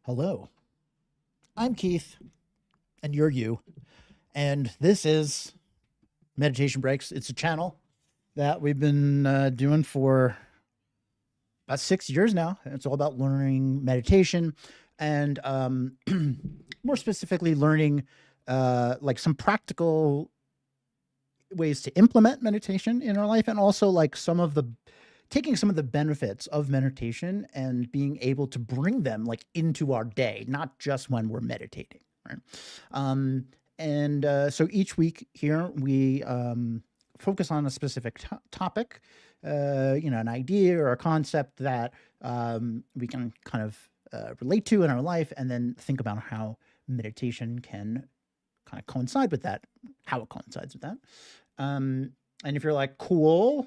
Hello, I'm Keith, and you're you. And this is Meditation Breaks. It's a channel that we've been doing for about 6 years now. It's all about learning meditation and more specifically, learning like some practical ways to implement meditation in our life, and also like some of the taking some of the benefits of meditation and being able to bring them like into our day, not just when we're meditating, right? Um, so each week here we focus on a specific topic, an idea or a concept that we can kind of relate to in our life, and then think about how meditation can kind of coincide with that, how it coincides with that. And if you're like, cool,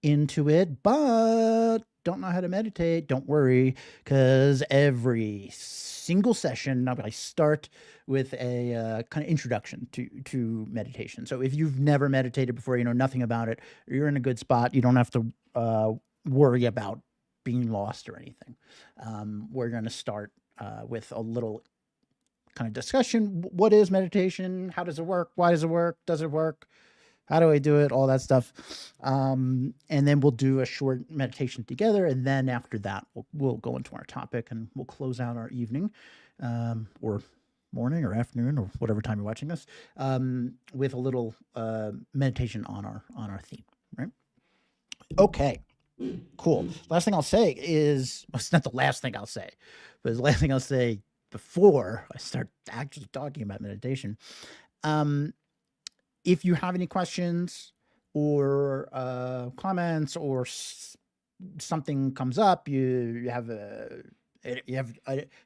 into it, but don't know how to meditate, don't worry, because every single session I start with a kind of introduction to meditation. So if you've never meditated before, you know nothing about it, you're in a good spot. You don't have to worry about being lost or anything. We're going to start with a little kind of discussion. What is meditation? How does it work? Why does it work? Does it work? How do I do it? All that stuff. And then we'll do a short meditation together. And then after that, we'll go into our topic, and we'll close out our evening or morning or afternoon or whatever time you're watching this with a little meditation on our theme, right? Okay, cool. Last thing I'll say is, well, it's not the last thing I'll say, but it's the last thing I'll say before I start actually talking about meditation. If you have any questions or comments, or something comes up, you have an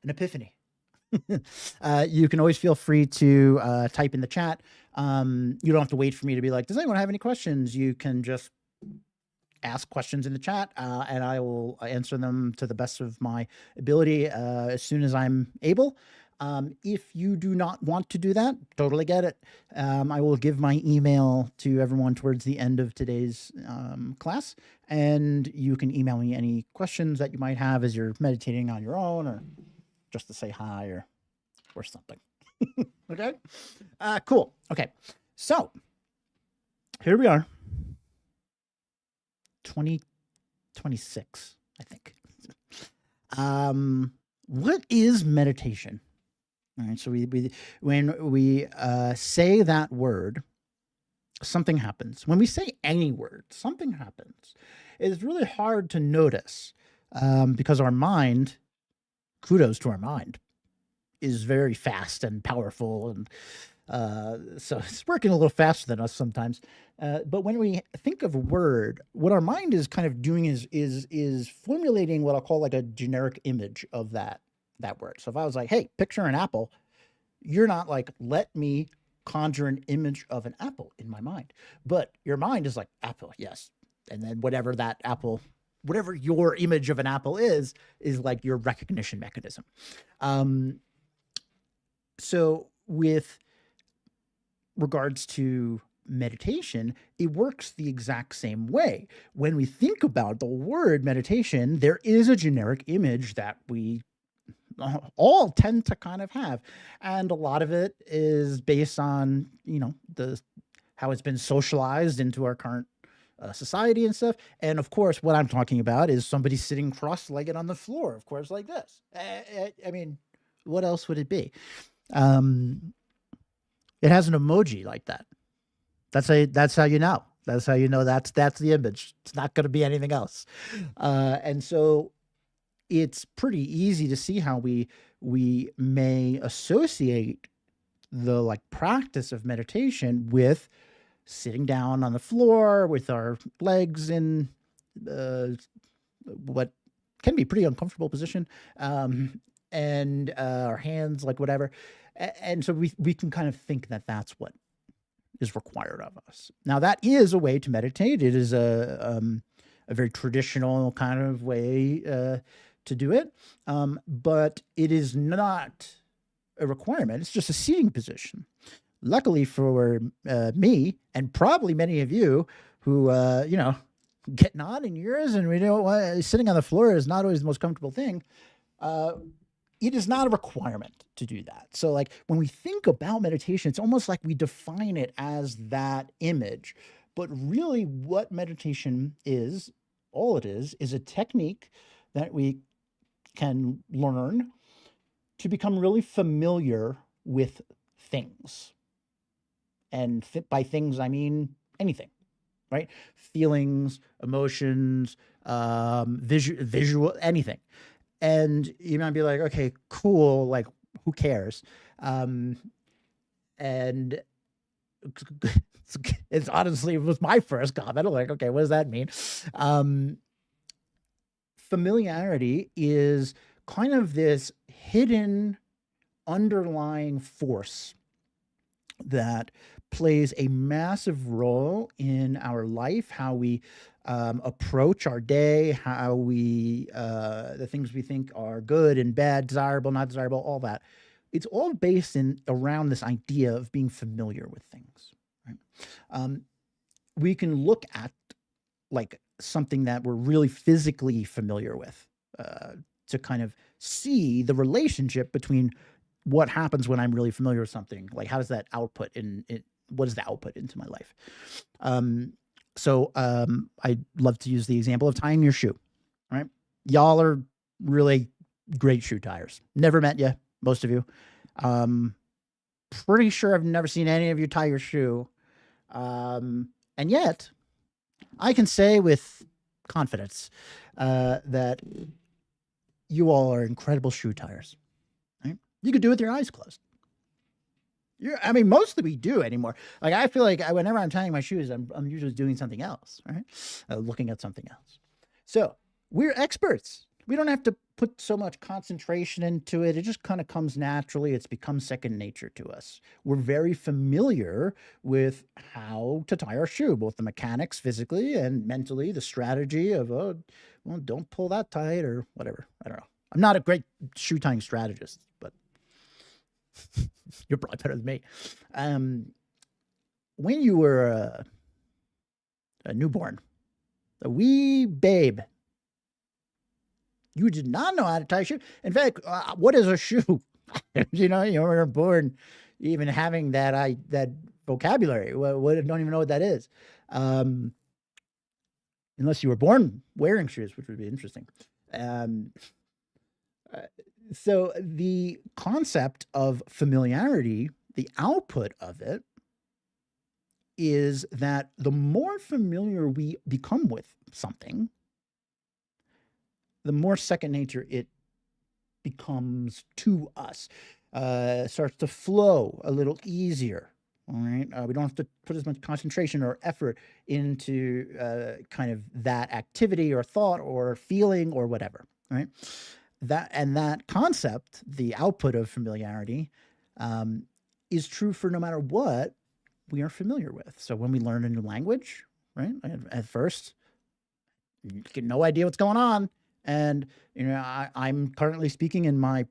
epiphany, you can always feel free to type in the chat. You don't have to wait for me to be like, does anyone have any questions? You can just ask questions in the chat, and I will answer them to the best of my ability as soon as I'm able. If you do not want to do that, totally get it. I will give my email to everyone towards the end of today's class, and you can email me any questions that you might have as you're meditating on your own, or just to say hi or something. Okay? Cool. Okay. So here we are. 2026, I think. What is meditation? All right, so when we say that word, something happens. When we say any word, something happens. It's really hard to notice because our mind, kudos to our mind, is very fast and powerful, and so it's working a little faster than us sometimes. But when we think of a word, what our mind is kind of doing is formulating what I'll call like a generic image of that word. So if I was like, hey, picture an apple, you're not like, let me conjure an image of an apple in my mind. But your mind is like, apple, yes. And then whatever that apple, whatever your image of an apple is like your recognition mechanism. So with regards to meditation, it works the exact same way. When we think about the word meditation, there is a generic image that we all tend to kind of have, and a lot of it is based on how it's been socialized into our current society and stuff. And of course, what I'm talking about is somebody sitting cross-legged on the floor, of course, like this. I mean, what else would it be? It has an emoji like that. That's how you know. That's how you know that's the image. It's not going to be anything else. And so it's pretty easy to see how we may associate the like practice of meditation with sitting down on the floor with our legs in what can be pretty uncomfortable position, and our hands like whatever. And so we can kind of think that that's what is required of us. Now, that is a way to meditate. It is a very traditional kind of way to do it, but it is not a requirement. It's just a seating position. Luckily for me, and probably many of you who, getting on in years, and we know sitting on the floor is not always the most comfortable thing. it is not a requirement to do that. So like when we think about meditation, it's almost like we define it as that image. But really what meditation is, all it is a technique that we can learn to become really familiar with things. And by things, I mean anything, right? Feelings, emotions, visual, anything. And you might be like, okay, cool. Like, who cares? And it's honestly, it was my first comment. I'm like, okay, what does that mean? Familiarity is kind of this hidden underlying force that plays a massive role in our life, how we approach our day, how we the things we think are good and bad, desirable, not desirable, all that. It's all based in around this idea of being familiar with things. Right? We can look at like something that we're really physically familiar with to kind of see the relationship between what happens when I'm really familiar with something. Like, how does that output in it? What is the output into my life? I love to use the example of tying your shoe, right? Y'all are really great shoe tires. Never met you, most of you. Pretty sure I've never seen any of you tie your shoe. And yet I can say with confidence that you all are incredible shoe tires. Right? You could do it with your eyes closed. I mean, mostly we do anymore. Like, I feel like whenever I'm tying my shoes, I'm usually doing something else, right? Looking at something else. So we're experts. We don't have to put so much concentration into it. It just kind of comes naturally. It's become second nature to us. We're very familiar with how to tie our shoe, both the mechanics physically and mentally, the strategy of, oh, well, don't pull that tight or whatever. I don't know. I'm not a great shoe tying strategist, but you're probably better than me. When you were a newborn, a wee babe, you did not know how to tie a shoe. In fact, what is a shoe? You were born even having that vocabulary. Don't even know what that is, unless you were born wearing shoes, which would be interesting. So the concept of familiarity, the output of it, is that the more familiar we become with something, the more second nature it becomes to us. Starts to flow a little easier. All right. We don't have to put as much concentration or effort into kind of that activity or thought or feeling or whatever. Right. That concept, the output of familiarity, is true for no matter what we are familiar with. So when we learn a new language, right, at first, you get no idea what's going on. And, I'm currently speaking in my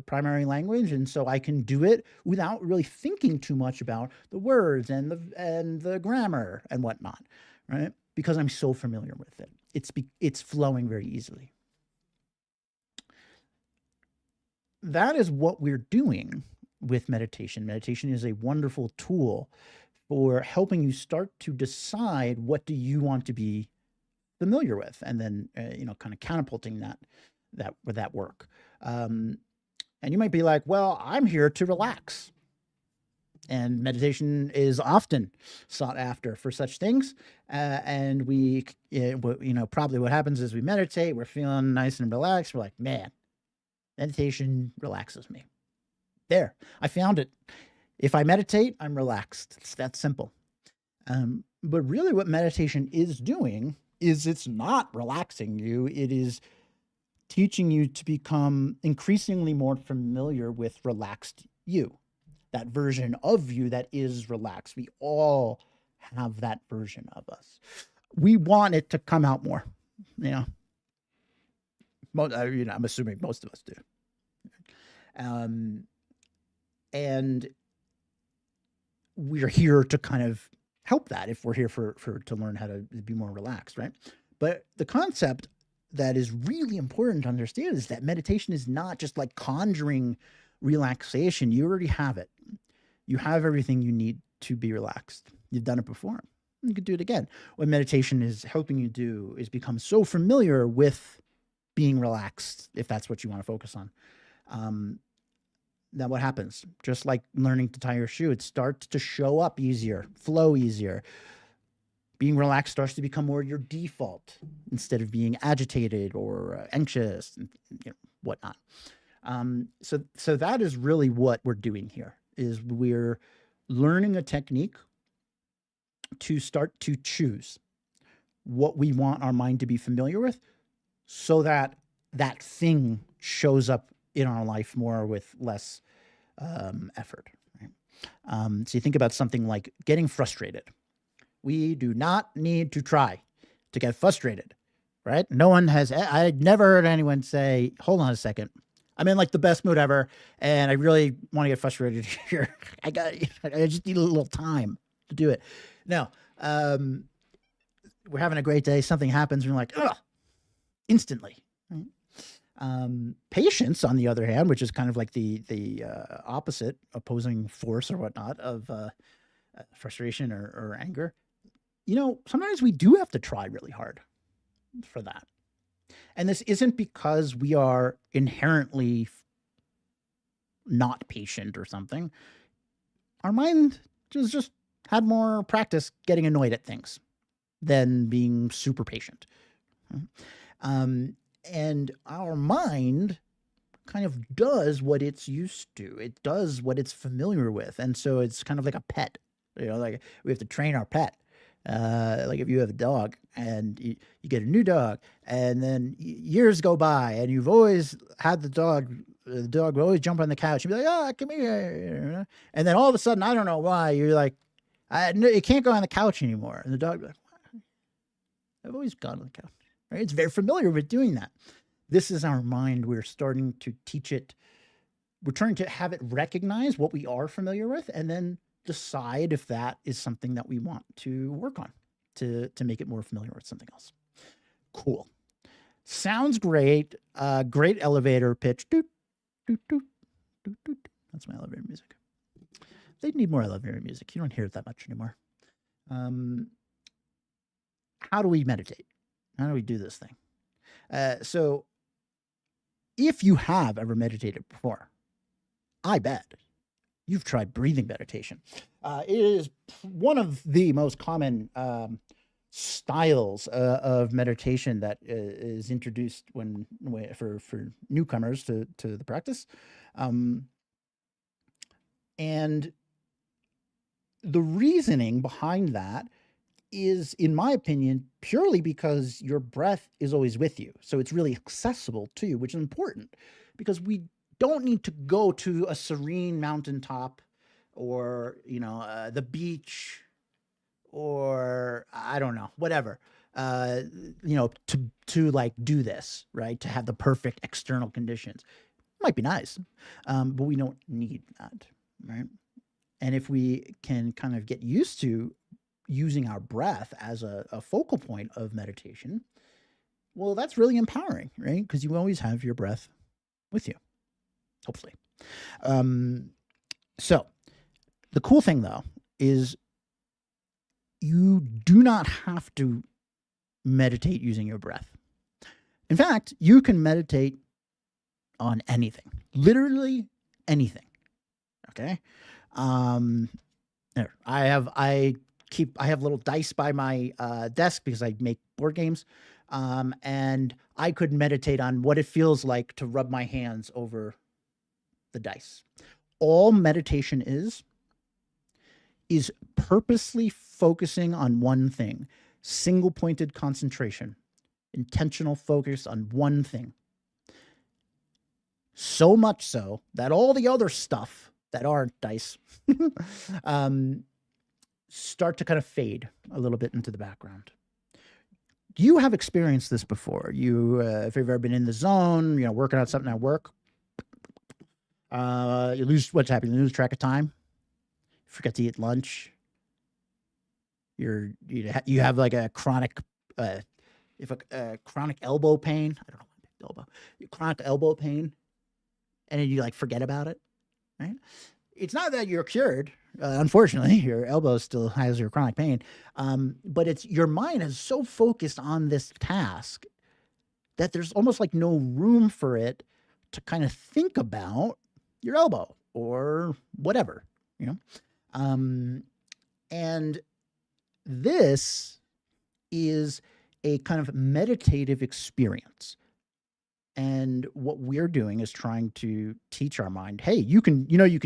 primary language. And so I can do it without really thinking too much about the words and the grammar and whatnot, right? Because I'm so familiar with it. It's flowing very easily. That is what we're doing with meditation. Meditation is a wonderful tool for helping you start to decide what do you want to be familiar with, and then kind of catapulting that work. And you might be like, well, I'm here to relax, and meditation is often sought after for such things. And we probably what happens is we meditate, we're feeling nice and relaxed, we're like, man, meditation relaxes me. There, I found it. If I meditate, I'm relaxed. It's that simple. But really what meditation is doing is it's not relaxing you. It is teaching you to become increasingly more familiar with relaxed you, that version of you that is relaxed. We all have that version of us. We want it to come out more, I'm assuming most of us do. And we're here to kind of help that if we're here to learn how to be more relaxed, right? But the concept that is really important to understand is that meditation is not just like conjuring relaxation. You already have it. You have everything you need to be relaxed. You've done it before. You could do it again. What meditation is helping you do is become so familiar with being relaxed, if that's what you want to focus on. Then what happens? Just like learning to tie your shoe, it starts to show up easier, flow easier. Being relaxed starts to become more your default instead of being agitated or anxious and whatnot. So that is really what we're doing here. Is we're learning a technique to start to choose what we want our mind to be familiar with, so that that thing shows up in our life more with less effort. Right? So you think about something like getting frustrated. We do not need to try to get frustrated, right? No one has, I've never heard anyone say, hold on a second, I'm in like the best mood ever, and I really want to get frustrated here. I just need a little time to do it. No, we're having a great day, something happens, and we're like, ugh, instantly. Right? Patience, on the other hand, which is kind of like the opposite, opposing force or whatnot of frustration or anger. Sometimes we do have to try really hard for that. And this isn't because we are inherently not patient or something. Our mind just had more practice getting annoyed at things than being super patient. And our mind kind of does what it's used to. It does what it's familiar with. And so it's kind of like a pet. Like we have to train our pet. Like if you have a dog and you get a new dog, and then years go by and you've always had the dog will always jump on the couch and be like, oh, come here. And then all of a sudden, I don't know why, you're like, it can't go on the couch anymore. And the dog will be like, what? I've always gone on the couch. Right? It's very familiar with doing that. This is our mind. We're starting to teach it. We're trying to have it recognize what we are familiar with, and then decide if that is something that we want to work on to make it more familiar with something else. Cool. Sounds great. Great elevator pitch. Doot, doot, doot, doot, doot. That's my elevator music. They need more elevator music. You don't hear it that much anymore. How do we meditate? How do we do this thing? So if you have ever meditated before, I bet you've tried breathing meditation. It is one of the most common styles of meditation that is introduced for newcomers to the practice. And the reasoning behind that is, in my opinion, purely because your breath is always with you. So it's really accessible to you, which is important, because we don't need to go to a serene mountaintop or, the beach, or I don't know, whatever, to like do this, right? To have the perfect external conditions. Might be nice, but we don't need that, right? And if we can kind of get used to using our breath as a focal point of meditation, well, that's really empowering, right? Because you always have your breath with you, hopefully. So the cool thing, though, is you do not have to meditate using your breath. In fact, you can meditate on anything, literally anything. Okay. There, I have little dice by my desk because I make board games. And I could meditate on what it feels like to rub my hands over the dice. All meditation is purposely focusing on one thing, single pointed concentration, intentional focus on one thing. So much so that all the other stuff that aren't dice start to kind of fade a little bit into the background. You have experienced this before. If you've ever been in the zone, working on something at work, you lose what's happening. You lose track of time. You forget to eat lunch. You have like a chronic if a chronic elbow pain, I don't know why I picked elbow, chronic elbow pain, and then you like forget about it, right? It's not that you're cured. Unfortunately, your elbow still has your chronic pain, but it's your mind is so focused on this task that there's almost like no room for it to kind of think about your elbow or whatever, you know. And this is a kind of meditative experience. And what we're doing is trying to teach our mind, hey, you can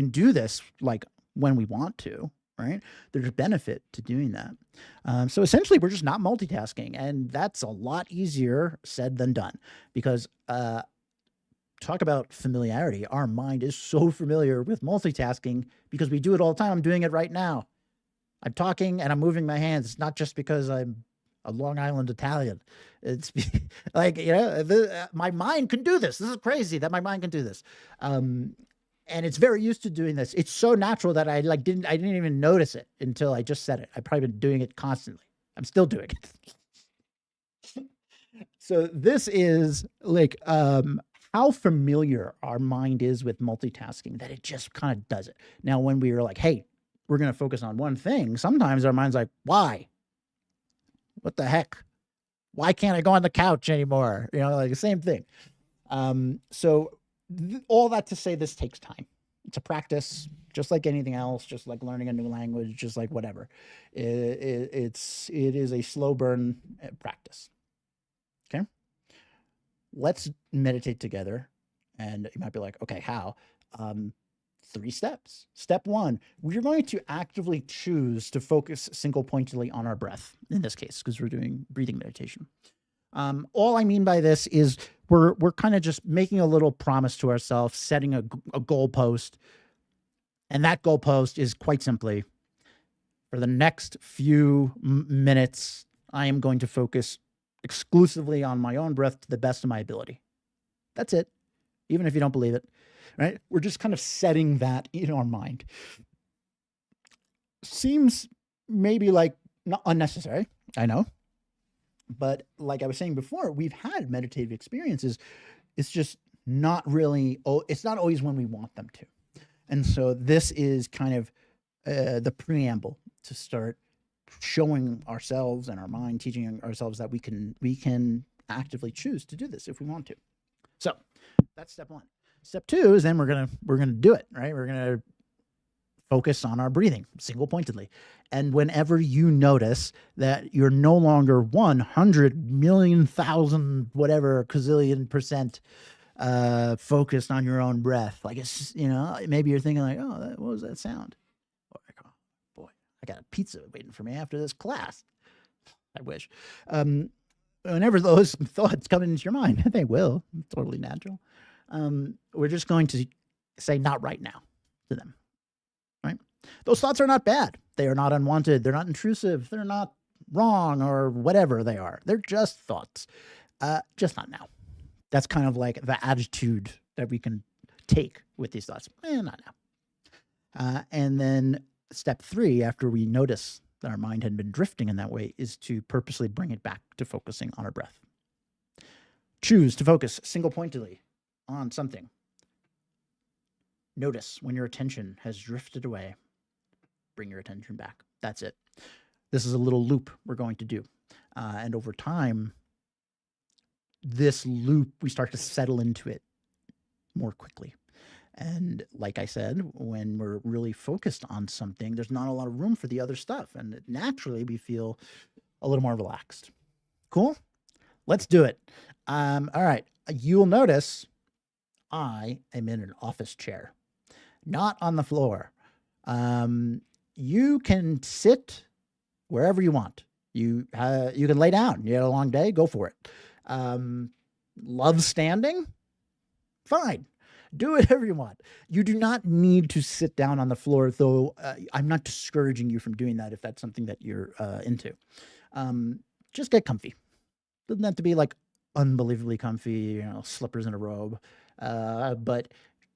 do this like when we want to, right? There's benefit to doing that. So essentially, we're just not multitasking, and that's a lot easier said than done because talk about familiarity. Our mind is so familiar with multitasking because we do it all the time. I'm doing it right now. I'm talking and I'm moving my hands. It's not just because I'm a Long Island Italian. It's like, my mind can do this. This is crazy that my mind can do this. And it's very used to doing this. It's so natural that I didn't even notice it until I just said it. I've probably been doing it constantly. I'm still doing it. So this is like how familiar our mind is with multitasking that it just kind of does it. Now, when we are like, hey, we're going to focus on one thing, sometimes our mind's like, why? What the heck? Why can't I go on the couch anymore? Like the same thing. So all that to say, this takes time. It's a practice, just like anything else, just like learning a new language, just like whatever. It is a slow burn practice. Okay. Let's meditate together. And you might be like, okay, how? 3 steps. Step 1, we're going to actively choose to focus single pointedly on our breath in this case, because we're doing breathing meditation. All I mean by this is we're kind of just making a little promise to ourselves, setting a goalpost. And that goalpost is quite simply, for the next few minutes, I am going to focus exclusively on my own breath to the best of my ability. That's it. Even if you don't believe it, right? We're just kind of setting that in our mind. Seems maybe like not unnecessary, I know. But like I was saying before, we've had meditative experiences. It's just not really, it's not always when we want them to. And so this is kind of the preamble to start showing ourselves and our mind, teaching ourselves that we can actively choose to do this if we want to. So that's step 1. Step 2 is then we're gonna do it, right? We're gonna focus on our breathing single pointedly. And whenever you notice that you're no longer 100 million thousand whatever gazillion percent focused on your own breath, like it's maybe you're thinking like, oh, what was that sound? Or like, oh boy, I got a pizza waiting for me after this class. I wish. Whenever those thoughts come into your mind, they will, totally natural. We're just going to say not right now to them, right? Those thoughts are not bad. They are not unwanted. They're not intrusive. They're not wrong or whatever they are. They're just thoughts, just not now. That's kind of like the attitude that we can take with these thoughts. Not now. And then step 3, after we notice that our mind had been drifting in that way, is to purposely bring it back to focusing on our breath. Choose to focus single pointedly on something. Notice when your attention has drifted away. Bring your attention back. That's it. This is a little loop we're going to do. And over time, this loop, we start to settle into it more quickly. And like I said, when we're really focused on something, there's not a lot of room for the other stuff. And naturally, we feel a little more relaxed. Cool? Let's do it. All right. You'll notice I am in an office chair, not on the floor. You can sit wherever you want. You can lay down. You had a long day, go for it. Love standing? Fine. Do whatever you want. You do not need to sit down on the floor, though I'm not discouraging you from doing that if that's something that you're into. Just get comfy. Doesn't have to be like unbelievably comfy, slippers and a robe, but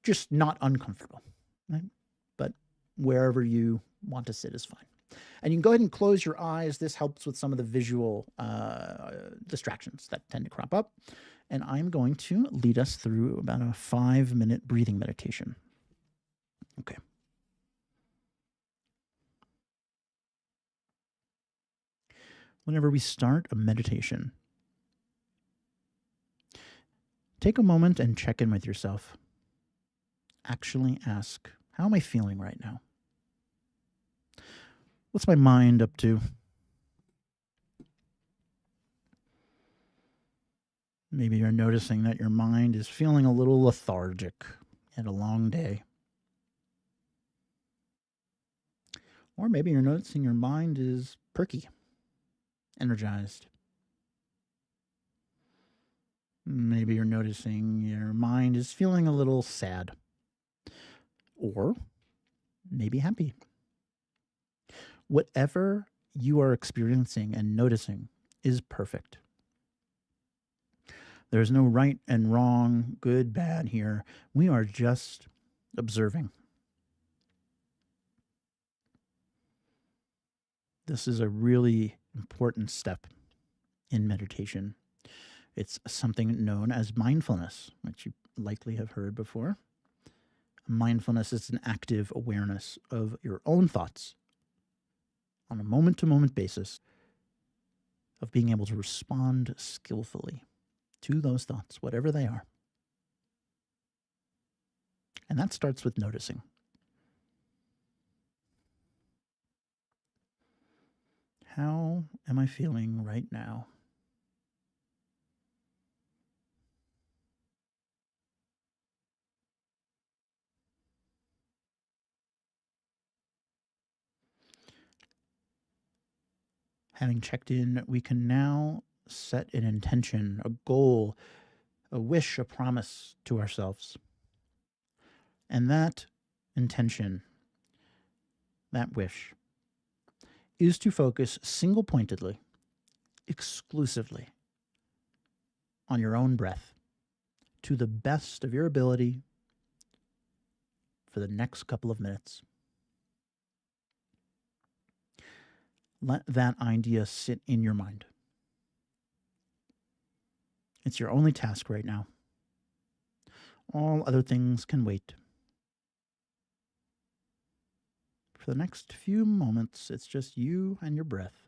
just not uncomfortable, right? But wherever you want to sit is fine. And you can go ahead and close your eyes. This helps with some of the visual distractions that tend to crop up. And I'm going to lead us through about a 5-minute breathing meditation. Okay. Whenever we start a meditation, take a moment and check in with yourself. Actually ask, how am I feeling right now? What's my mind up to? Maybe you're noticing that your mind is feeling a little lethargic. Had a long day. Or maybe you're noticing your mind is perky, energized. Maybe you're noticing your mind is feeling a little sad. Or maybe happy. Whatever you are experiencing and noticing is perfect. There's no right and wrong, good, bad here. We are just observing. This is a really important step in meditation. It's something known as mindfulness, which you likely have heard before. Mindfulness is an active awareness of your own thoughts on a moment-to-moment basis, of being able to respond skillfully to those thoughts, whatever they are. And that starts with noticing. How am I feeling right now? Having checked in, we can now set an intention, a goal, a wish, a promise to ourselves. And that intention, that wish, is to focus single-pointedly, exclusively on your own breath to the best of your ability for the next couple of minutes. Let that idea sit in your mind. It's your only task right now. All other things can wait. For the next few moments, it's just you and your breath.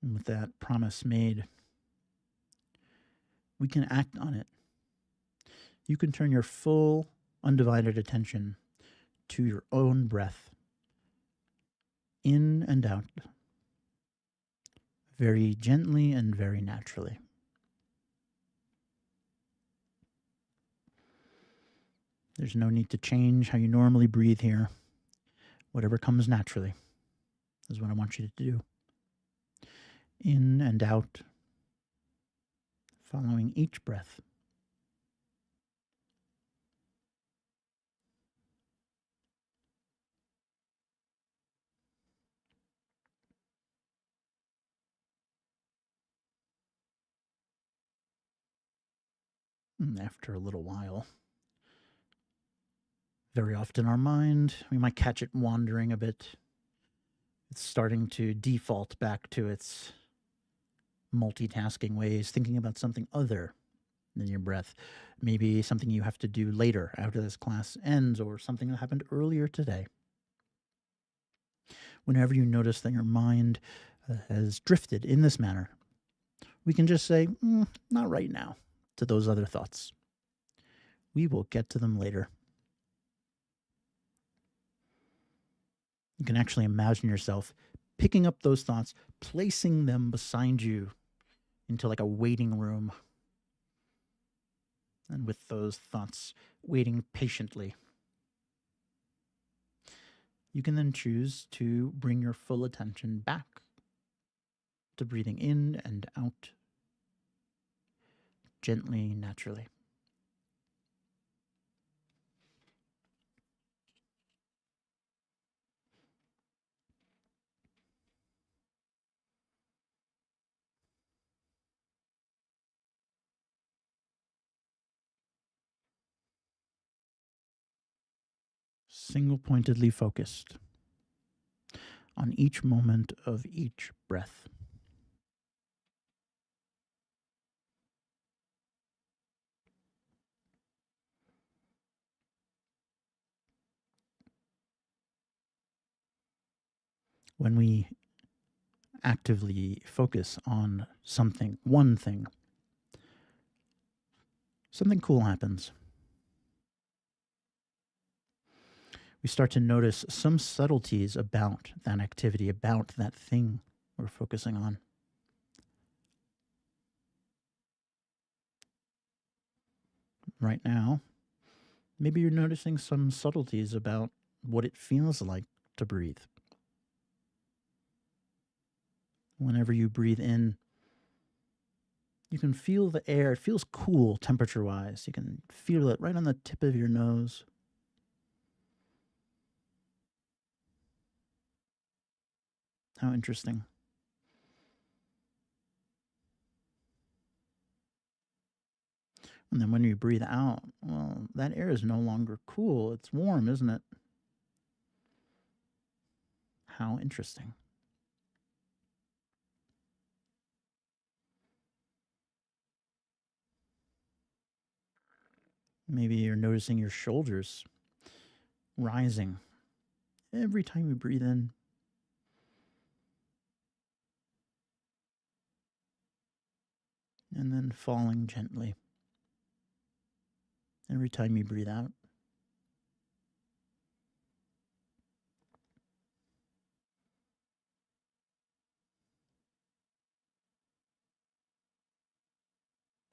And with that promise made, we can act on it. You can turn your full, undivided attention to your own breath, in and out, very gently and very naturally. There's no need to change how you normally breathe here. Whatever comes naturally is what I want you to do. In and out, following each breath. And after a little while, very often our mind, we might catch it wandering a bit. It's starting to default back to its multitasking ways, thinking about something other than your breath. Maybe something you have to do later after this class ends, or something that happened earlier today. Whenever you notice that your mind has drifted in this manner, we can just say, not right now, to those other thoughts. We will get to them later. You can actually imagine yourself picking up those thoughts, placing them beside you into like a waiting room. And with those thoughts waiting patiently, you can then choose to bring your full attention back to breathing in and out gently, naturally. single-pointedly focused on each moment of each breath. When we actively focus on something, one thing, something cool happens. We start to notice some subtleties about that activity, about that thing we're focusing on. Right now, maybe you're noticing some subtleties about what it feels like to breathe. Whenever you breathe in, you can feel the air. It feels cool temperature-wise. You can feel it right on the tip of your nose. How interesting. And then when you breathe out, well, that air is no longer cool. It's warm, isn't it? How interesting. Maybe you're noticing your shoulders rising every time you breathe in. And then falling gently every time you breathe out.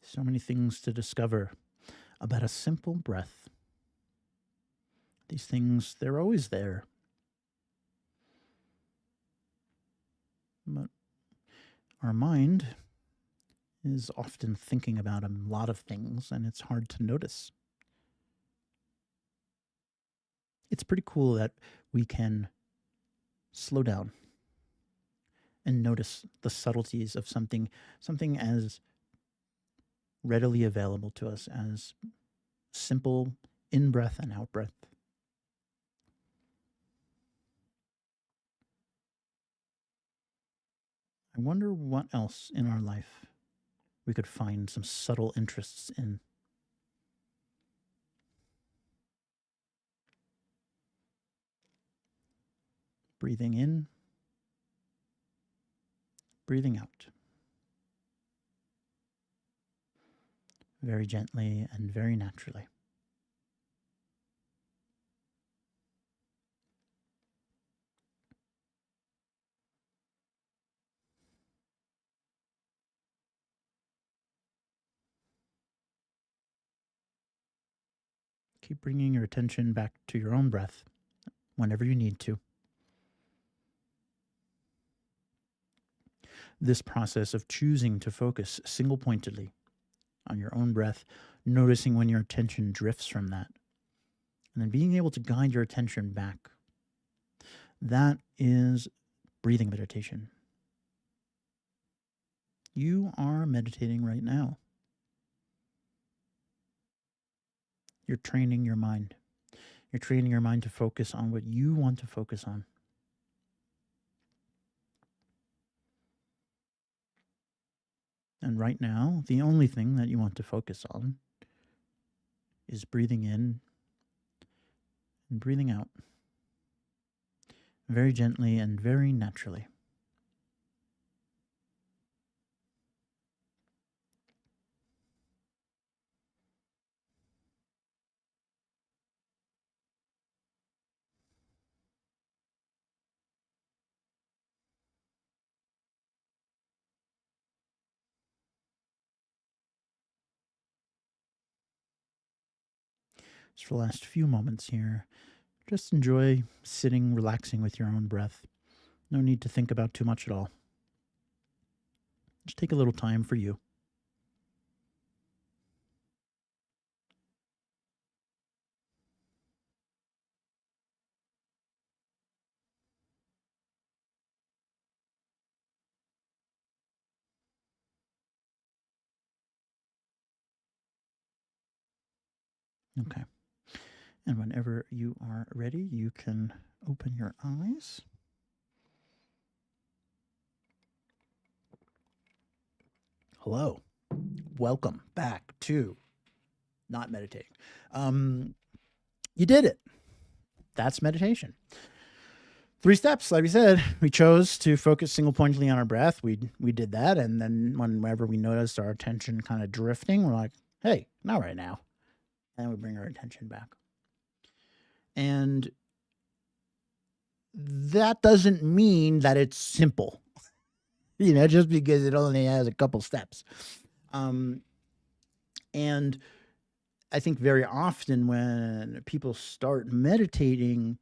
So many things to discover about a simple breath. These things, they're always there. But our mind is often thinking about a lot of things, and it's hard to notice. It's pretty cool that we can slow down and notice the subtleties of something as readily available to us as simple in-breath and out-breath. I wonder what else in our life we could find some subtle interests in. Breathing in, breathing out. Very gently and very naturally. Keep bringing your attention back to your own breath whenever you need to. This process of choosing to focus single pointedly on your own breath, noticing when your attention drifts from that, and then being able to guide your attention back. That is breathing meditation. You are meditating right now. You're training your mind. You're training your mind to focus on what you want to focus on. And right now, the only thing that you want to focus on is breathing in and breathing out. Very gently and very naturally. Just for the last few moments here, just enjoy sitting, relaxing with your own breath. No need to think about too much at all. Just take a little time for you. Okay. And whenever you are ready, you can open your eyes. Hello. Welcome back to Not Meditating. You did it. That's meditation. 3 steps, like we said. We chose to focus single pointedly on our breath. We did that, and then whenever we noticed our attention kind of drifting, we're like, hey, not right now. And we bring our attention back. And that doesn't mean that it's simple, just because it only has a couple steps. And I think very often when people start meditating,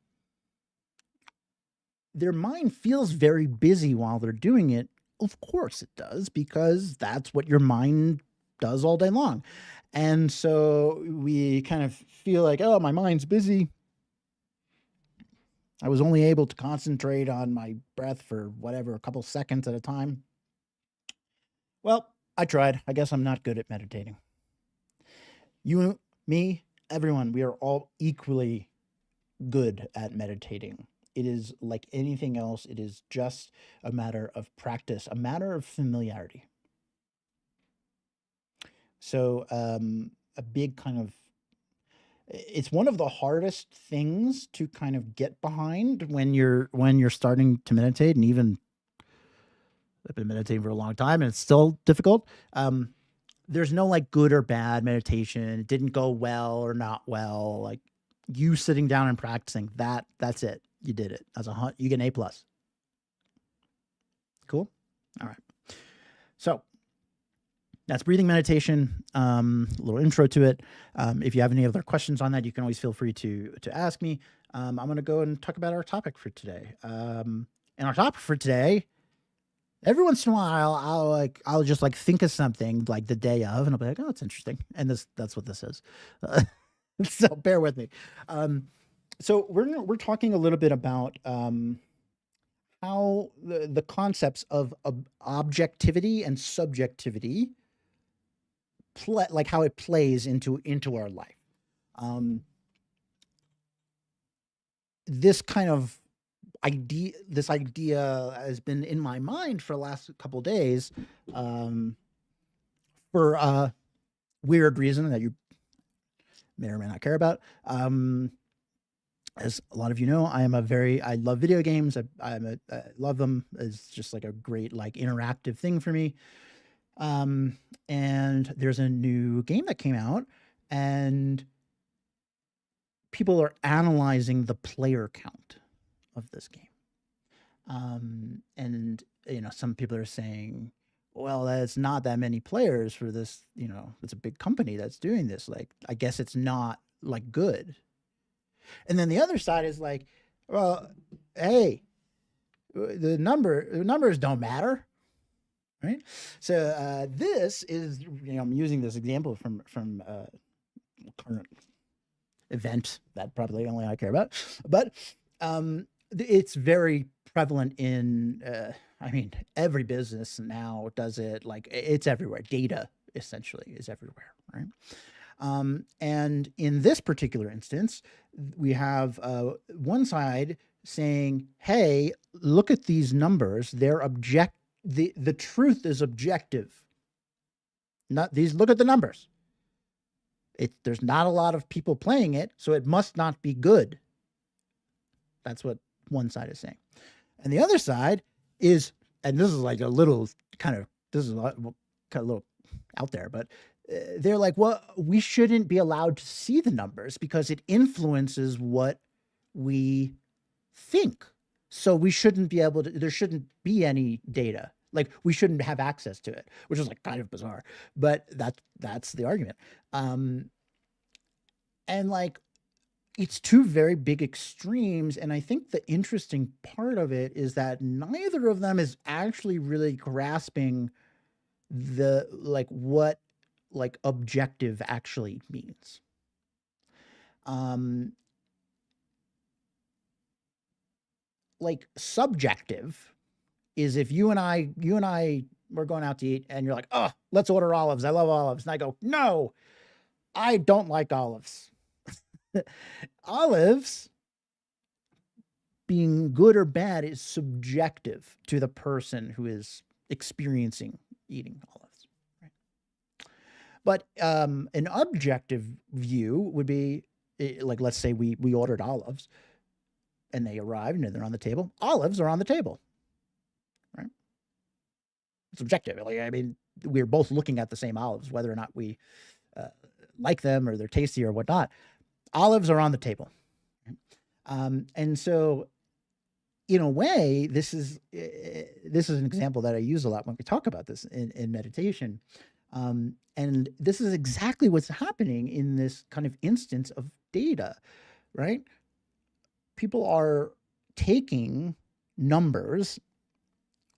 their mind feels very busy while they're doing it. Of course it does, because that's what your mind does all day long. And so we kind of feel like, oh, my mind's busy. I was only able to concentrate on my breath for whatever, a couple seconds at a time. Well, I tried. I guess I'm not good at meditating. You, me, everyone, we are all equally good at meditating. It is like anything else. It is just a matter of practice, a matter of familiarity. So a big kind of, it's one of the hardest things to kind of get behind when you're starting to meditate. And even I've been meditating for a long time and it's still difficult. There's no like good or bad meditation. It didn't go well or not well. Like you sitting down and practicing, that's it. You did it. You get an A+. Cool. All right. So that's breathing meditation. A little intro to it. If you have any other questions on that, you can always feel free to ask me. I'm going to go and talk about our topic for today. And our topic for today, every once in a while, I'll just like think of something like the day of, and I'll be like, oh, that's interesting. And that's what this is. So bear with me. So we're talking a little bit about how the concepts of objectivity and subjectivity like how it plays into our life. This kind of idea has been in my mind for the last couple of days, for a weird reason that you may or may not care about. As a lot of you know, I love video games. I love them. It's just like a great like interactive thing for me. And there's a new game that came out, and people are analyzing the player count of this game. And some people are saying, well, that's not that many players for this, it's a big company that's doing this. Like, I guess it's not like good. And then the other side is like, well, hey, the numbers don't matter. Right. So this is, I'm using this example from a current event that probably only I care about, but it's very prevalent in, every business now does it. Like it's everywhere. Data essentially is everywhere. Right. And in this particular instance, we have one side saying, hey, look at these numbers. They're the truth is objective. Look at the numbers. There's not a lot of people playing it, so it must not be good. That's what one side is saying. And the other side is, and this is like a little little out there, but they're like, well, we shouldn't be allowed to see the numbers because it influences what we think. So we shouldn't be able to, there shouldn't be any data. Like we shouldn't have access to it, which is like kind of bizarre, but that's the argument. And like, it's two very big extremes. And I think the interesting part of it is that neither of them is actually really grasping what like objective actually means. Like subjective is if you and I were going out to eat and you're like, oh, let's order olives. I love olives. And I go, no, I don't like olives. Olives being good or bad is subjective to the person who is experiencing eating olives. Right? But an objective view would be like, let's say we ordered olives and they arrived and they're on the table. Olives are on the table. Right? It's objective. Like, I mean, we're both looking at the same olives, whether or not we like them or they're tasty or whatnot. Olives are on the table. And so in a way, this is an example that I use a lot when we talk about this in meditation. And this is exactly what's happening in this kind of instance of data, right? People are taking numbers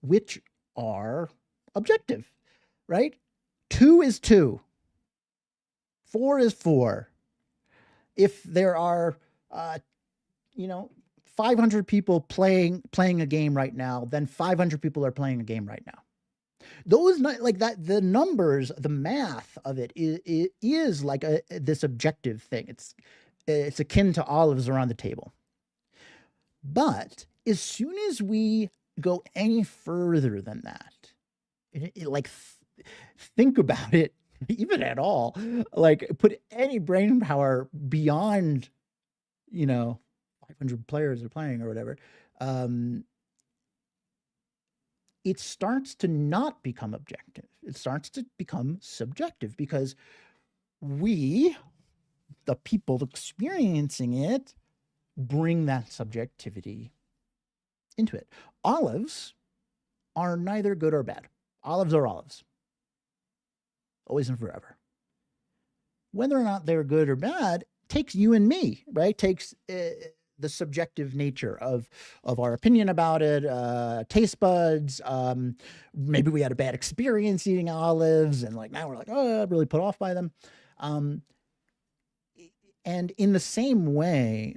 which are objective, right? 2 is 2. 4 is 4. If there are, 500 people playing a game right now, then 500 people are playing a game right now. Those like that, the numbers, the math of it is like this objective thing. It's akin to olives around the table. But as soon as we go any further than that, think about it, even at all, like put any brain power beyond, 500 players are playing or whatever, it starts to not become objective. It starts to become subjective because we, the people experiencing it, bring that subjectivity into it. Olives are neither good or bad. Olives are olives. Always and forever. Whether or not they're good or bad takes you and me, right? Takes the subjective nature of our opinion about it, taste buds. Maybe we had a bad experience eating olives, and like now we're like, oh, I'm really put off by them. And in the same way,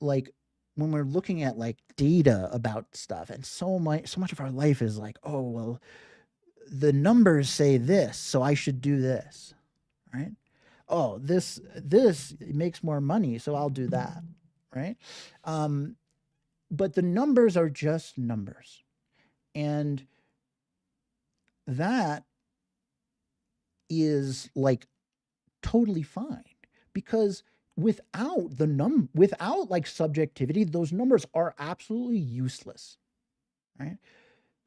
like when we're looking at like data about stuff, and so much of our life is like, oh well, the numbers say this, so I should do this, right? Oh, this makes more money, so I'll do that, right? But the numbers are just numbers, and that is like totally fine, because without like subjectivity, those numbers are absolutely useless, right?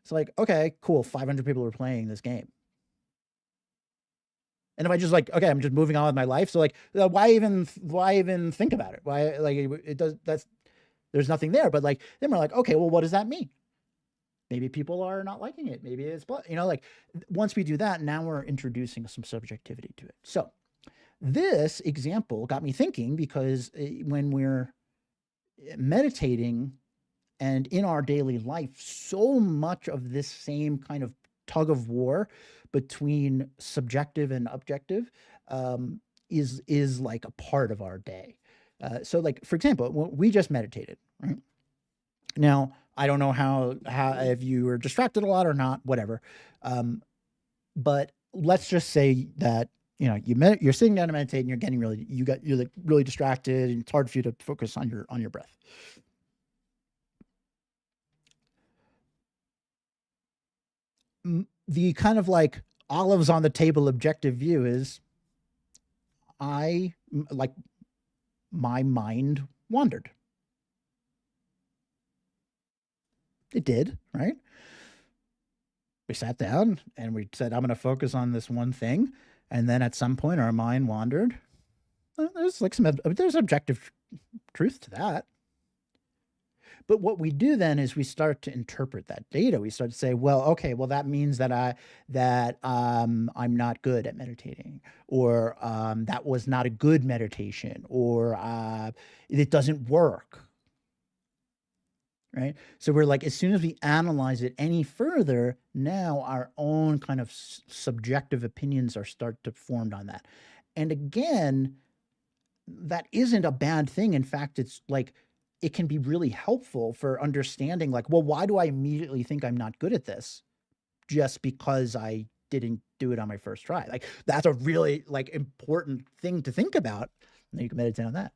It's like, okay, cool, 500 people are playing this game. And if I just like, okay, I'm just moving on with my life. So like, why even think about it? Why, like, it does, there's nothing there. But like, then we're like, okay, well, what does that mean? Maybe people are not liking it. Maybe it's, like once we do that, now we're introducing some subjectivity to it. So this example got me thinking, because when we're meditating and in our daily life, so much of this same kind of tug of war between subjective and objective is like a part of our day. So like, for example, we just meditated, right? Now, I don't know how if you were distracted a lot or not, whatever. But let's just say that, you're sitting down to meditate and you're getting you're like really distracted, and it's hard for you to focus on your breath. The kind of like olives on the table objective view is, my mind wandered. It did, right? We sat down and we said, I'm going to focus on this one thing. And then at some point our mind wandered. There's like there's objective truth to that. But what we do then is we start to interpret that data. We start to say, well, okay, well, that means that I'm not good at meditating, or that was not a good meditation, or it doesn't work. Right? So we're like, as soon as we analyze it any further, now our own kind of subjective opinions are start to formed on that. And again, that isn't a bad thing. In fact, it's like, it can be really helpful for understanding, like, well, why do I immediately think I'm not good at this just because I didn't do it on my first try? Like, that's a really like important thing to think about. And you can meditate on that.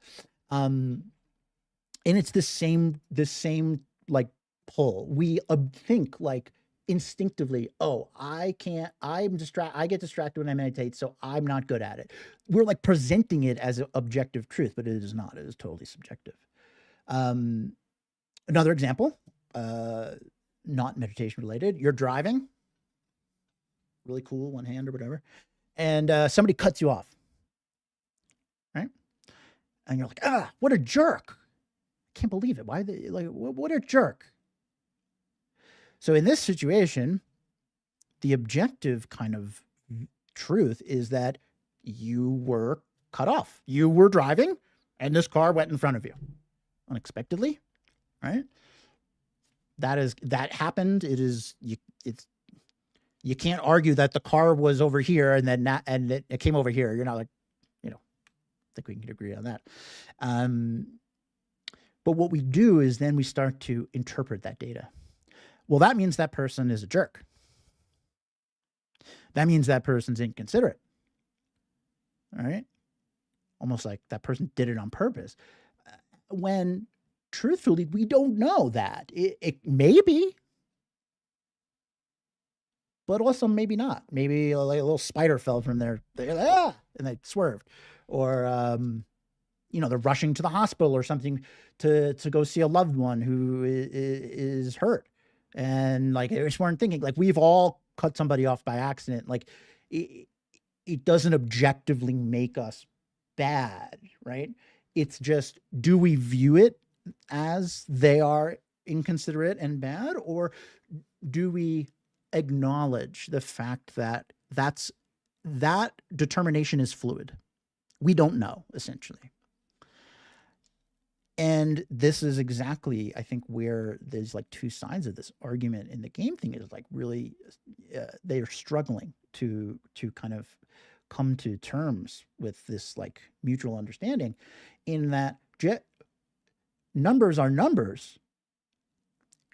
And it's the same like pull. We think like instinctively, oh, I get distracted when I meditate, so I'm not good at it. We're like presenting it as an objective truth, but it is not. It is totally subjective. Um, Another example, uh, not meditation related. You're driving, really cool, one hand or whatever, and somebody cuts you off, right? And you're like, ah, what a jerk! I can't believe it. Why they like what a jerk? So in this situation, the objective kind of truth is that you were cut off. You were driving, and this car went in front of you unexpectedly, right? That happened. You can't argue that the car was over here and then and it came over here. You're not like, I think we can agree on that. But what we do is then we start to interpret that data. Well, that means that person is a jerk. That means that person's inconsiderate. All right. Almost like that person did it on purpose. When truthfully, we don't know that. It may be, but also maybe not. Maybe like a little spider fell from there, and they swerved. Or, they're rushing to the hospital or something to go see a loved one who is hurt. And like, they just weren't thinking, like we've all cut somebody off by accident. Like it doesn't objectively make us bad, right? It's just, do we view it as they are inconsiderate and bad, or do we acknowledge the fact that that determination is fluid? We don't know, essentially. And this is exactly, I think, where there's like two sides of this argument in the game thing is like really, they are struggling to kind of come to terms with this like mutual understanding in that numbers are numbers.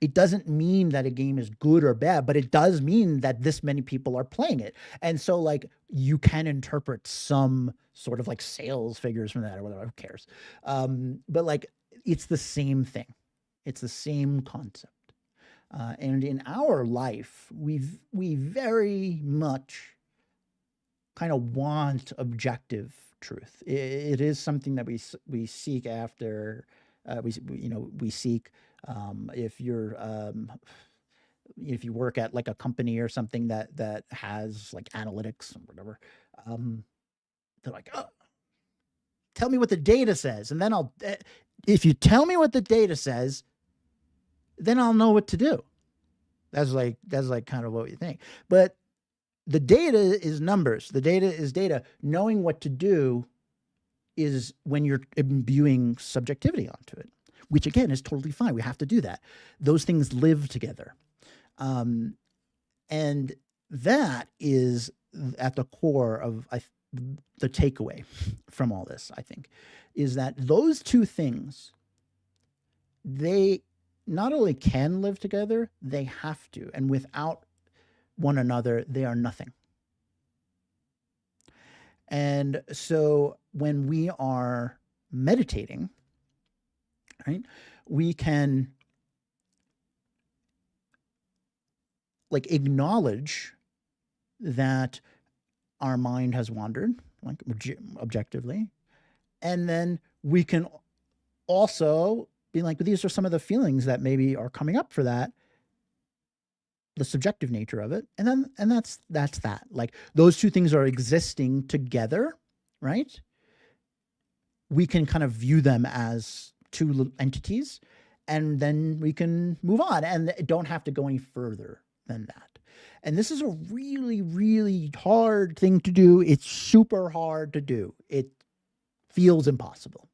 It doesn't mean that a game is good or bad, but it does mean that this many people are playing it. And so like you can interpret some sort of like sales figures from that or whatever, who cares? But like it's the same thing. It's the same concept. And in our life, we very much kind of want objective truth. It is something that we seek after. We seek. If you work at like a company or something that has like analytics or whatever, they're like, oh, tell me what the data says, and then if you tell me what the data says, then I'll know what to do. That's like kind of what you think. But the data is numbers. The data is data. Knowing what to do is when you're imbuing subjectivity onto it, which again is totally fine. We have to do that. Those things live together. And that is at the core of the takeaway from all this, I think, is that those two things, they not only can live together, they have to. And without one another, they are nothing. And so when we are meditating, right, we can like acknowledge that our mind has wandered, like objectively, and then we can also be like, these are some of the feelings that maybe are coming up for that, the subjective nature of it, and that's that. Like those two things are existing together, right? We can kind of view them as two entities, and then we can move on and don't have to go any further than that. And this is a really, really hard thing to do. It's super hard to do. It feels impossible.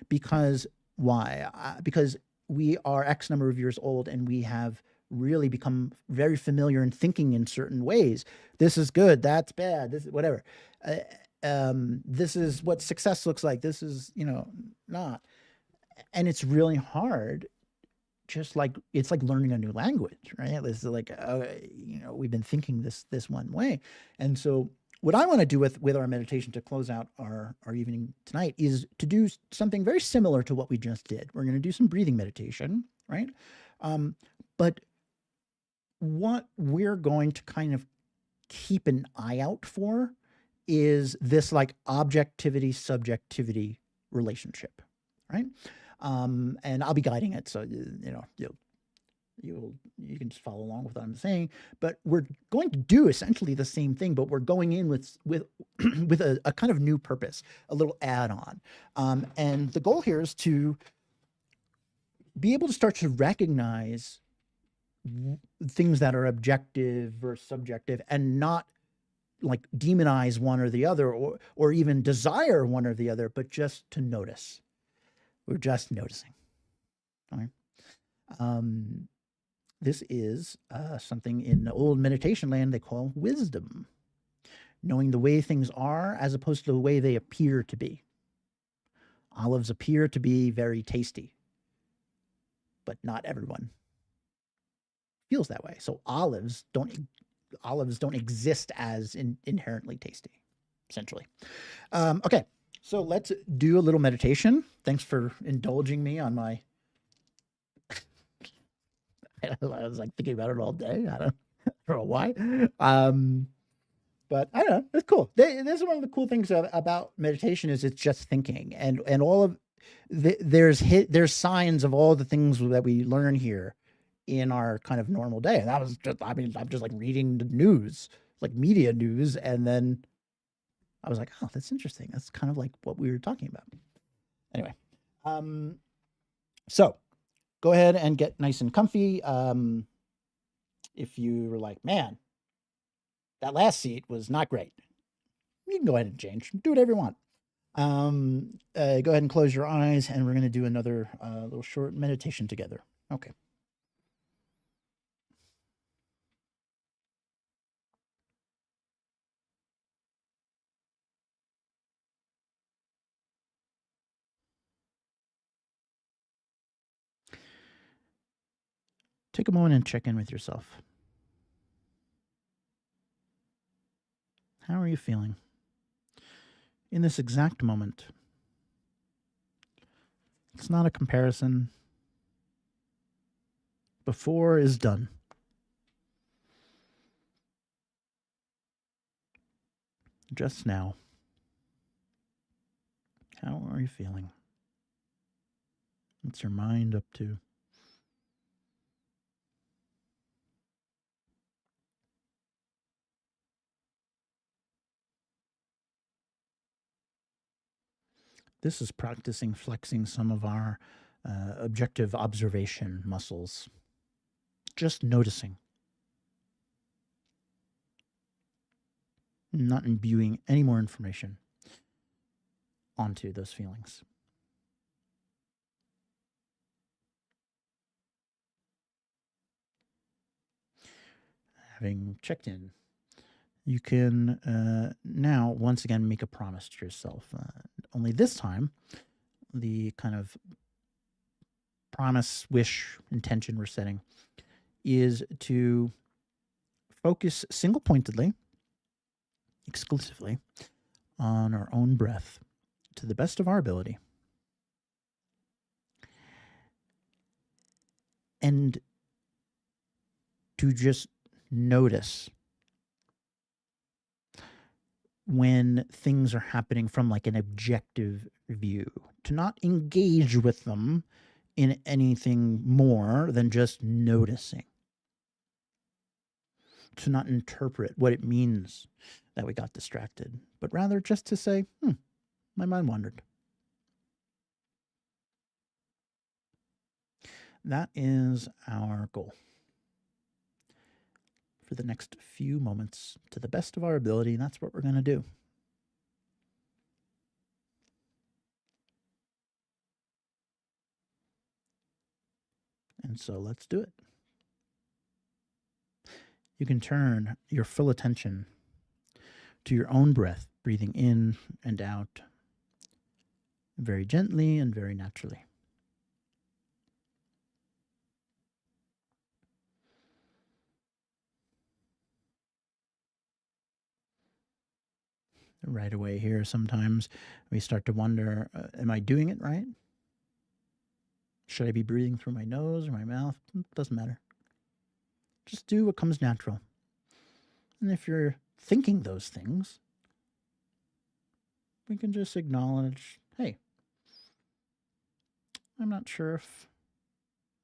Because why? Because we are X number of years old and we have really become very familiar in thinking in certain ways. This is good. That's bad. This is whatever. This is what success looks like. This is, not. And it's really hard. Just like it's like learning a new language, right? It's like, we've been thinking this one way. And so what I want to do with our meditation to close out our evening tonight is to do something very similar to what we just did. We're going to do some breathing meditation, right? But what we're going to kind of keep an eye out for is this like objectivity subjectivity relationship, right? And I'll be guiding it, so you can just follow along with what I'm saying. But we're going to do essentially the same thing, but we're going in with with a kind of new purpose, a little add-on. And the goal here is to be able to start to recognize things that are objective versus subjective, and not like demonize one or the other, or even desire one or the other, but just to notice. We're just noticing. All right. This is something in old meditation land they call wisdom, knowing the way things are as opposed to the way they appear to be. Olives appear to be very tasty, but not everyone feels that way. So olives don't exist as inherently tasty, essentially. Okay, so let's do a little meditation. Thanks for indulging me on my I was like thinking about it all day. I don't know why. But I don't know. It's cool. This is one of the cool things about meditation is it's just thinking, and all of there's signs of all the things that we learn here in our kind of normal day. And that was just, I mean, I'm just like reading the news, like media news, and then I was like, oh, that's interesting. That's kind of like what we were talking about. Anyway, so go ahead and get nice and comfy. If you were like, man, that last seat was not great, you can go ahead and change. Do whatever you want. Go ahead and close your eyes, and we're going to do another little short meditation together. Okay. Take a moment and check in with yourself. How are you feeling in this exact moment? It's not a comparison. Before is done. Just now. How are you feeling? What's your mind up to? This is practicing flexing some of our objective observation muscles. Just noticing. Not imbuing any more information onto those feelings. Having checked in, you can now once again make a promise to yourself. Only this time, the kind of promise, wish, intention we're setting is to focus single-pointedly, exclusively, on our own breath to the best of our ability. And to just notice when things are happening from like an objective view, to not engage with them in anything more than just noticing, to not interpret what it means that we got distracted, but rather just to say, my mind wandered. That is our goal for the next few moments to the best of our ability. And that's what we're going to do. And so let's do it. You can turn your full attention to your own breath, breathing in and out very gently and very naturally. right away here. Sometimes we start to wonder, am I doing it right? Should I be breathing through my nose or my mouth? Doesn't matter. Just do what comes natural. And if you're thinking those things, we can just acknowledge, hey, I'm not sure if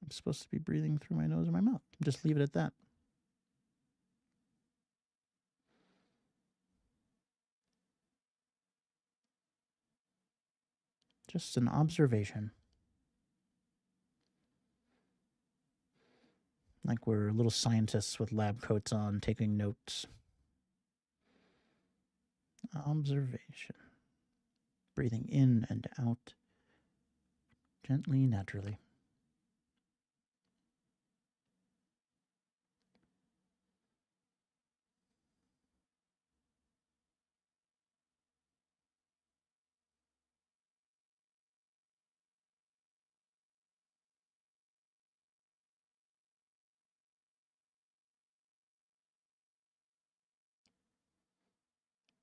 I'm supposed to be breathing through my nose or my mouth. Just leave it at that. Just an observation. Like we're little scientists with lab coats on taking notes. Observation. Breathing in and out gently, naturally.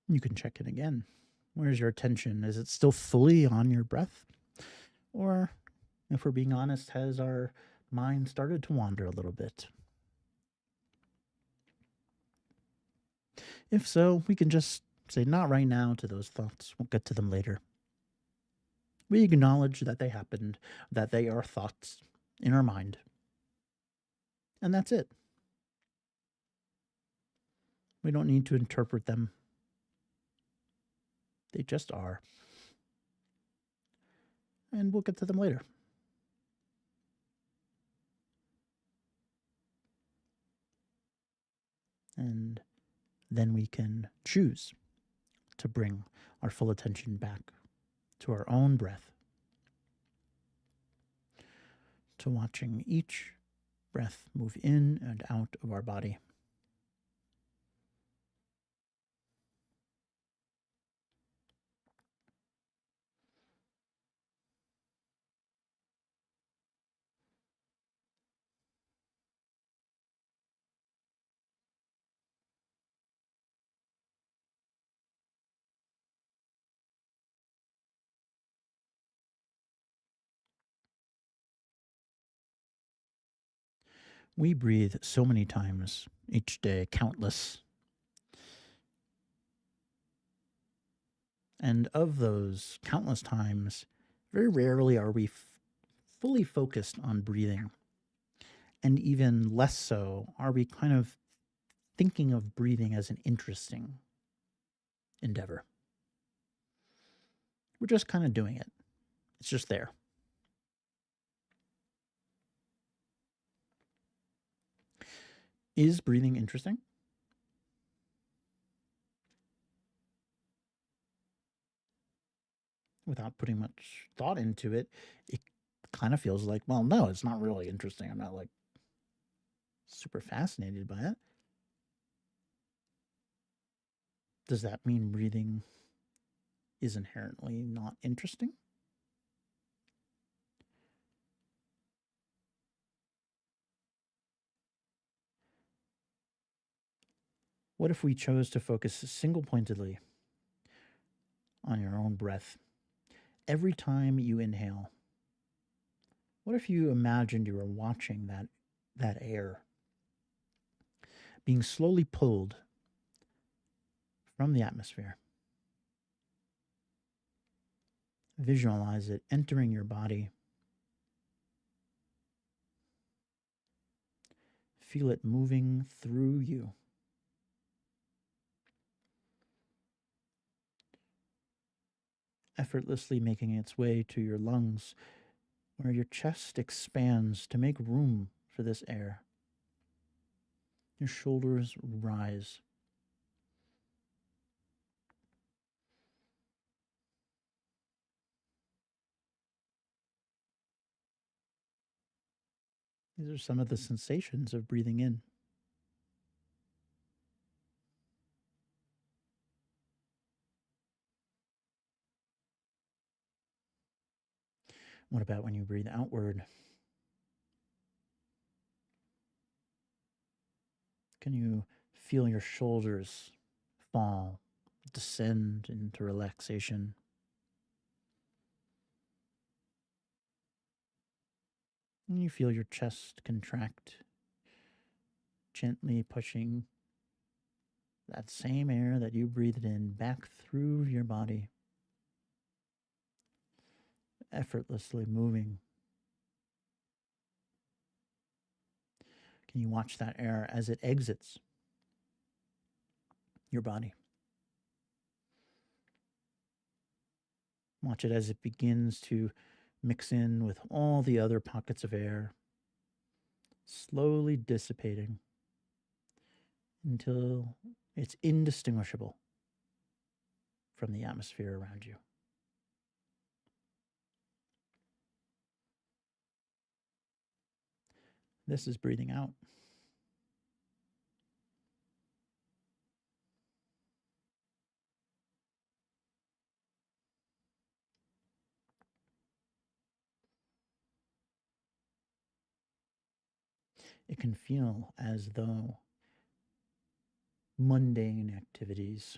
You can check it again. Where's your attention? Is it still fully on your breath? Or, if we're being honest, has our mind started to wander a little bit? If so, we can just say not right now to those thoughts. We'll get to them later. We acknowledge that they happened, that they are thoughts in our mind. And that's it. We don't need to interpret them. They just are. And we'll get to them later. And then we can choose to bring our full attention back to our own breath, to watching each breath move in and out of our body. We breathe so many times each day, countless. And of those countless times, very rarely are we fully focused on breathing. And even less so are we kind of thinking of breathing as an interesting endeavor. We're just kind of doing it, it's just there. Is breathing interesting? Without putting much thought into it, it kind of feels like, well, no, it's not really interesting. I'm not like super fascinated by it. Does that mean breathing is inherently not interesting? What if we chose to focus single pointedly on your own breath every time you inhale? What if you imagined you were watching that air being slowly pulled from the atmosphere? Visualize it entering your body. Feel it moving through you. Effortlessly making its way to your lungs, where your chest expands to make room for this air. Your shoulders rise. These are some of the sensations of breathing in. What about when you breathe outward? Can you feel your shoulders fall descend into relaxation. And you feel your chest contract, gently pushing that same air that you breathed in back through your body, effortlessly moving. Can you watch that air as it exits your body? Watch it as it begins to mix in with all the other pockets of air, slowly dissipating until it's indistinguishable from the atmosphere around you. This is breathing out. It can feel as though mundane activities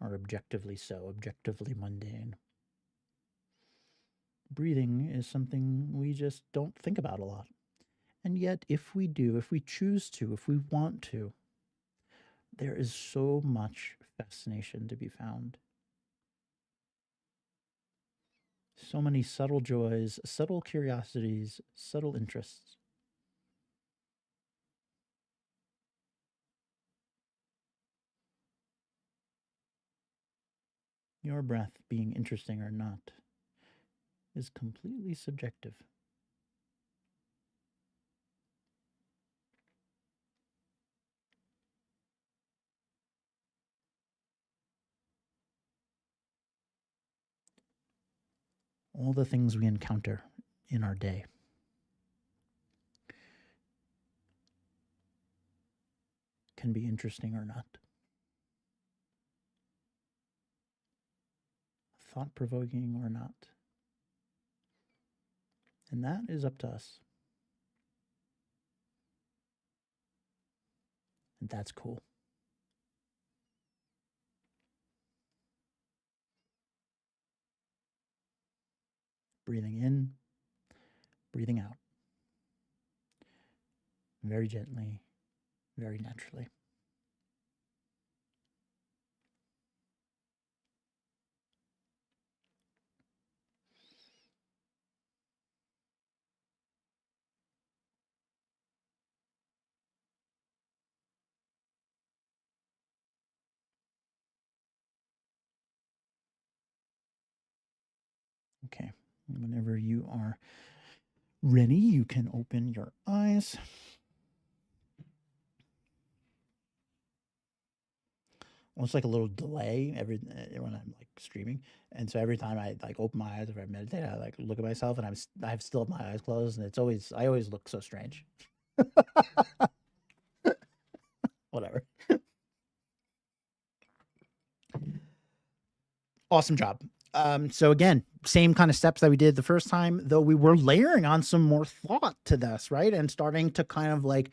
are objectively so, objectively mundane. Breathing is something we just don't think about a lot. And yet, if we do, if we choose to, if we want to, there is so much fascination to be found. So many subtle joys, subtle curiosities, subtle interests. Your breath, being interesting or not, is completely subjective. All the things we encounter in our day can be interesting or not, thought-provoking or not. And that is up to us. And that's cool. Breathing in, breathing out. Very gently, very naturally. Okay, whenever you are ready, you can open your eyes. Almost like a little delay when I'm like streaming, and so every time I like open my eyes or I meditate, I like look at myself and I have still my eyes closed, and I always look so strange. Whatever. Awesome job. So again, same kind of steps that we did the first time, though we were layering on some more thought to this, right? And starting to kind of like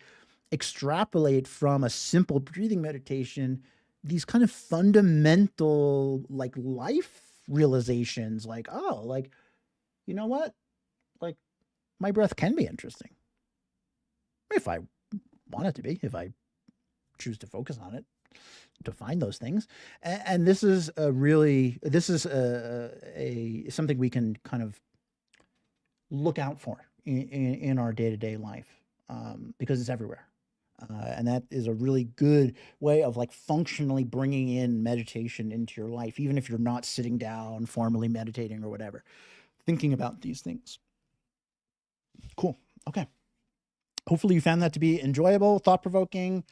extrapolate from a simple breathing meditation, these kind of fundamental like life realizations, like, oh, like, you know what? Like my breath can be interesting. If I want it to be, if I choose to focus on it, to find those things. And this is something we can kind of look out for in our day-to-day life, because it's everywhere. And that is a really good way of like functionally bringing in meditation into your life, even if you're not sitting down formally meditating or whatever, thinking about these things. Cool. Okay. Hopefully you found that to be enjoyable, thought-provoking,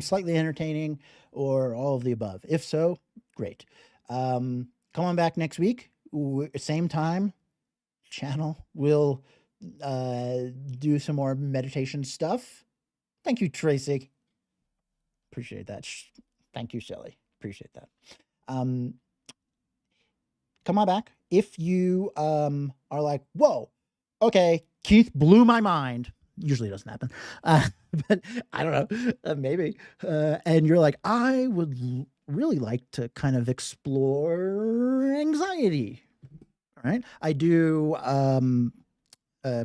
slightly entertaining, or all of the above. If so, great. Come on back next week, same time, channel. We'll do some more meditation stuff. Thank you, Tracy. Appreciate that. Thank you, Shelly. Appreciate that. Come on back. If you are like, whoa, okay, Keith blew my mind. Usually doesn't happen, but I don't know, maybe. And you're like, I would really like to kind of explore anxiety. All right. I do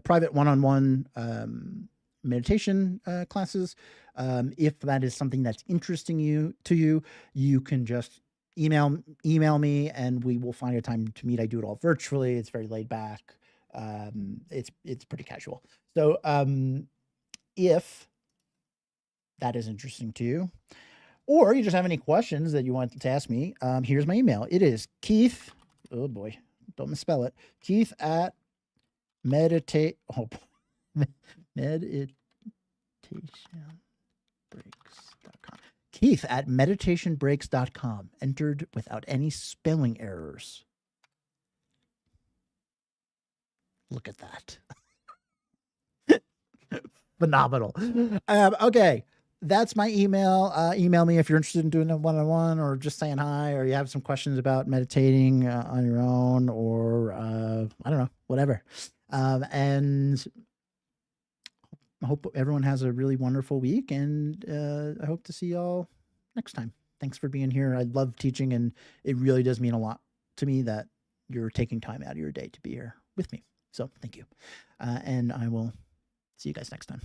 private one-on-one meditation classes. If that is something that's interesting you, you can just email me, and we will find a time to meet. I do it all virtually. It's very laid back. It's pretty casual. So if that is interesting to you, or you just have any questions that you want to ask me, here's my email. It is Keith. Oh boy, don't misspell it. Keith at meditationbreaks.com. Keith at meditationbreaks.com. Entered without any spelling errors. Look at that. Phenomenal. Okay. That's my email. Email me if you're interested in doing a one-on-one, or just saying hi, or you have some questions about meditating on your own, or I don't know, whatever. And I hope everyone has a really wonderful week, and I hope to see y'all next time. Thanks for being here. I love teaching, and it really does mean a lot to me that you're taking time out of your day to be here with me. So thank you. And I will see you guys next time.